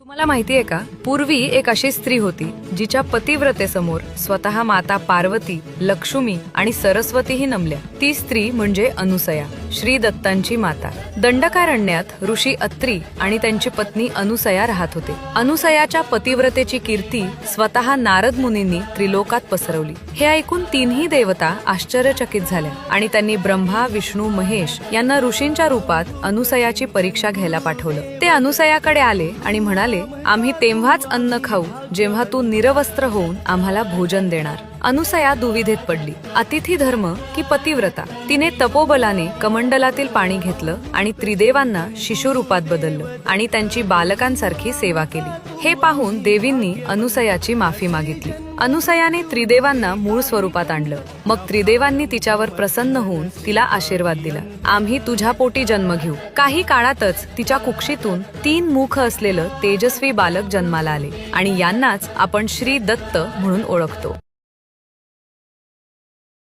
तुम्हाला माहितीये का, पूर्वी एक अशी स्त्री होती जिच्या पतिव्रतेसमोर स्वतः माता पार्वती, लक्ष्मी आणि सरस्वतीही नमल्या. ती स्त्री म्हणजे अनुसया, श्री दत्तांची माता. दंडकारण्यात ऋषी अत्री आणि त्यांची पत्नी अनुसया राहत होते. अनुसयाच्या पतिव्रतेची कीर्ती स्वतः नारद मुनींनी त्रिलोकात पसरवली. हे ऐकून तीनही देवता आश्चर्यचकित झाल्या आणि त्यांनी ब्रह्मा, विष्णू, महेश यांना ऋषींच्या रूपात अनुसयाची परीक्षा घ्यायला पाठवलं. ते अनुसयाकडे आले आणि म्हणाले, आम्ही तेव्हाच अन्न खाऊ जेव्हा तू निरवस्त्र होऊन आम्हाला भोजन देणार. अनुसया दुविधेत पडली, अतिथी धर्म की पतिव्रता. तिने तपोबलाने कमंडलातील पाणी घेतलं आणि त्रिदेवांना शिशुरूपात बदललं आणि त्यांची बालकांसारखी सेवा केली. हे पाहून देवींनी अनुसयाची माफी मागितली. अनुसयाने त्रिदेवांना मूळ स्वरूपात आणलं. मग त्रिदेवांनी तिच्यावर प्रसन्न होऊन तिला आशीर्वाद दिला, आम्ही तुझ्या पोटी जन्म घेऊ. काही काळातच तिच्या कुक्षीतून 3 मुख असलेलं तेजस्वी बालक जन्माला आले आणि यांनाच आपण श्री दत्त म्हणून ओळखतो.